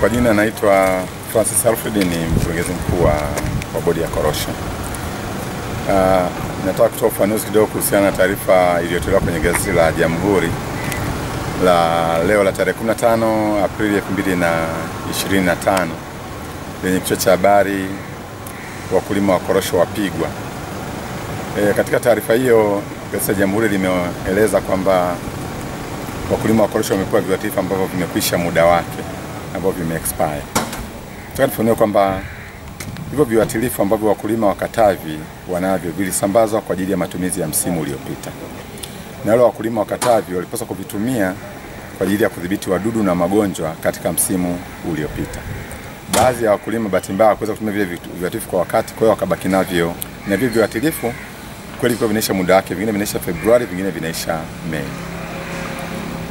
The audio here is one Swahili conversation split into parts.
Kwa jina naitwa Francis Alfred, ni mkurugenzi mkuu wa bodi ya korosho. Nataka kutoa ufafanuzi kidogo kuhusiana na taarifa iliyotolewa kwenye gazeti la Jamhuri la leo la tarehe 15 Aprili 2025 lenye kichwa cha habari wakulima wa korosho wapigwa. Katika taarifa hiyo gazeti la Jamhuri limeeleza kwamba wakulima wa korosho wamepewa viuatilifu ambavyo vimekwisha muda wake, ambavyo vime-expire. Tunataka kwamba hivyo viuatilifu ambavyo wakulima wa Katavi wanavyo vilisambazwa kwa ajili ya matumizi ya msimu uliopita. Na wale wakulima wa Katavi walipaswa kuvitumia kwa ajili ya kudhibiti wadudu na magonjwa katika msimu uliopita. Baadhi ya wakulima bahati mbaya kuweza kutumia vile viuatilifu kwa wakati, kwa hiyo wakabaki navyo. Na vile viuatilifu kweli kwa vinaisha muda wake, vingine vinaisha Februari, vingine vinaisha Mei.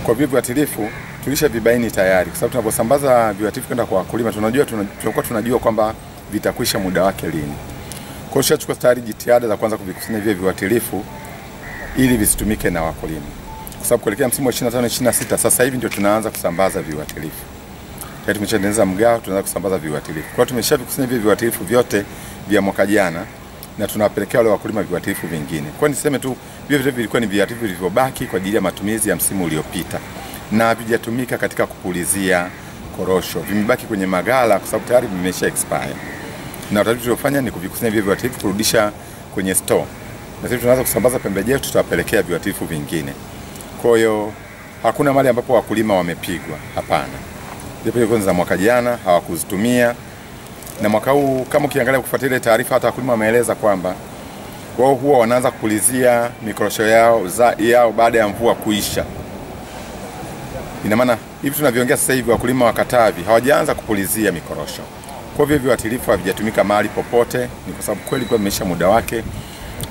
Kwa vile viuatilifu tulishavibaini tayari, kwa sababu tunaposambaza viuatilifu kwenda kwa wakulima tunajua kwamba vitakwisha muda wake lini. Kwa hiyo tunachukua tayari jitihada za kwanza kuvikusanya vile viuatilifu ili visitumike na wakulima. Kwa sababu kuelekea msimu wa 25-26 sasa hivi ndio tunaanza kusambaza viuatilifu. Tayari tumeshaanza mgao, tunaanza kusambaza viuatilifu. Kwa hiyo tumeshavikusanya vile viuatilifu vyote vya mwaka jana na tunawapelekea wale wakulima viuatilifu vingine. Kwa hiyo niseme tu vile vilikuwa ni viuatilifu vilivyobaki kwa ajili ya matumizi ya msimu uliopita na havijatumika katika kupulizia korosho. Vimebaki kwenye maghala kwa sababu tayari vimesha expire. Na utaratibu tuliofanya ni kuvikusanya vile viuatilifu kurudisha kwenye store. Na sisi tunaanza kusambaza pembejeo, tutawapelekea viuatilifu vingine. Kwa hiyo hakuna mahali ambapo wakulima wamepigwa, hapana. Zile kwanza za mwaka jana hawakuzitumia. Na mwaka huu kama ukiangalia kufuatilia taarifa, hata wakulima wameeleza kwamba wao huwa wanaanza kupulizia mikorosho yao baada ya mvua kuisha. Ina maana hivi tunavyoongea sasa hivi wakulima wa Katavi hawajaanza kupulizia mikorosho. Kwa hivyo viuatilifu havijatumika mahali popote, ni kwa sababu kweli kwa imesha muda wake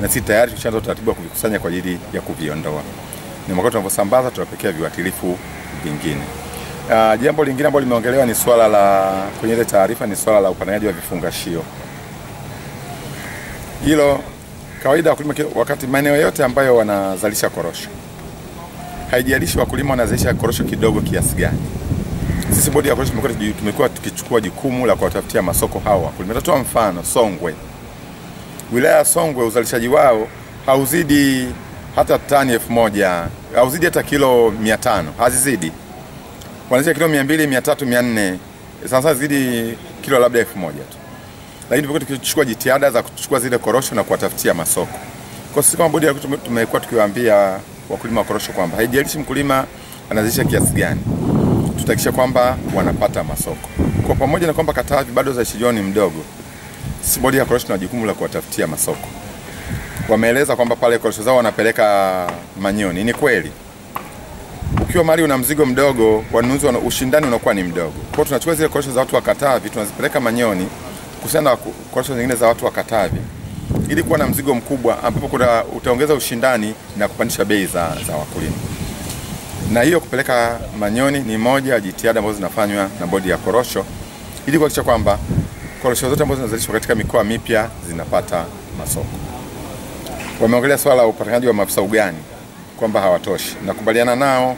na sisi tayari tushaanza utaratibu wa kuvikusanya kwa ajili ya kuviondoa. Ni wakati tunaposambaza tunapekea viuatilifu vingine. Jambo lingine ambalo limeongelewa ni swala la kwenye ile taarifa ni swala la upangaji wa vifungashio. Hilo kawaida wakulima wakati maeneo yote ambayo wanazalisha korosho, haijalishi wakulima wanazalisha korosho kidogo kiasi gani, sisi bodi ya korosho tumekuwa tukichukua jukumu la kuwatafutia masoko hao wakulima. Nitatoa mfano Songwe. Wilaya ya Songwe uzalishaji wao hauzidi hata tani 1000, hauzidi hata kilo 500, hazizidi. Wanazalisha kilo 200, 300, 400. Sasa zidi kilo labda 1000 tu. Lakini tumekuwa tukichukua jitihada za kuchukua zile korosho na kuwatafutia masoko. Kwa sisi kama bodi ya korosho tumekuwa tukiwaambia wakulima wa korosho kwamba haijalishi mkulima anazalisha kiasi gani, tutahakikisha kwamba wanapata masoko. Kwa pamoja na kwamba Katavi bado uzalishaji wao ni mdogo, sisi bodi ya korosho tuna jukumu la kuwatafutia masoko. Wameeleza kwamba pale korosho zao wanapeleka Manyoni. Ni kweli. Ukiwa mali una mzigo mdogo, wanunuzi ushindani unakuwa ni mdogo. Kwa hiyo tunachukua zile korosho za watu wa Katavi tunazipeleka Manyoni kuhusiana na korosho zingine za watu wa Katavi ili kuwa na mzigo mkubwa ambapo utaongeza ushindani na kupandisha bei za wakulima. Na hiyo kupeleka Manyoni ni moja ya jitihada ambazo zinafanywa na bodi ya korosho ili kuhakikisha kwamba korosho zote ambazo zinazalishwa katika mikoa mipya zinapata masoko. Wameongelea swala la upatikanaji wa maafisa ugani kwamba hawatoshi. Nakubaliana nao,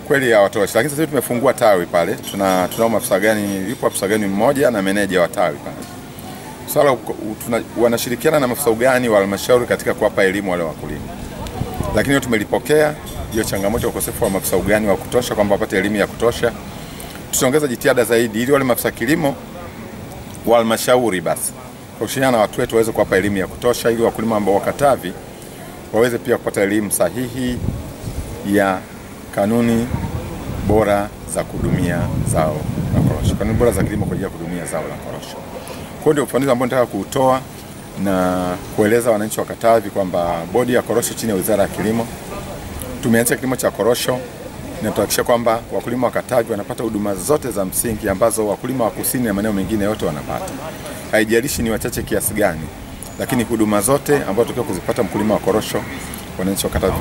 kweli hawatoshi. Lakini sasa tumefungua tawi pale. Tunao maafisa ugani, yupo afisa ugani mmoja na meneja wa tawi pale. Swala wanashirikiana na maafisa ugani wa halmashauri katika kuwapa elimu wale wakulima. Lakini hiyo tumelipokea hiyo changamoto ya ukosefu wa maafisa ugani wa kutosha kwamba wapate elimu ya kutosha. Tutaongeza jitihada zaidi ili wale maafisa kilimo wa halmashauri basi kwa kushirikiana na watu wetu waweze kuwapa elimu ya kutosha ili wakulima ambao wa Katavi waweze pia kupata elimu sahihi ya kanuni bora za kuhudumia zao la korosho. Kanuni bora za kilimo kwa ajili ya kuhudumia zao la korosho. Kwa hiyo ufafanuzi ambao nataka kuutoa na kueleza wananchi wa Katavi kwamba bodi ya korosho chini ya Wizara ya Kilimo tumeanza kilimo cha korosho na tutahakikisha kwamba wakulima wa Katavi wanapata huduma zote za msingi ambazo wakulima wa kusini na maeneo mengine yote wanapata. Haijalishi ni wachache kiasi gani, lakini huduma zote ambazo tunataka kuzipata mkulima wa korosho wananchi wa Katavi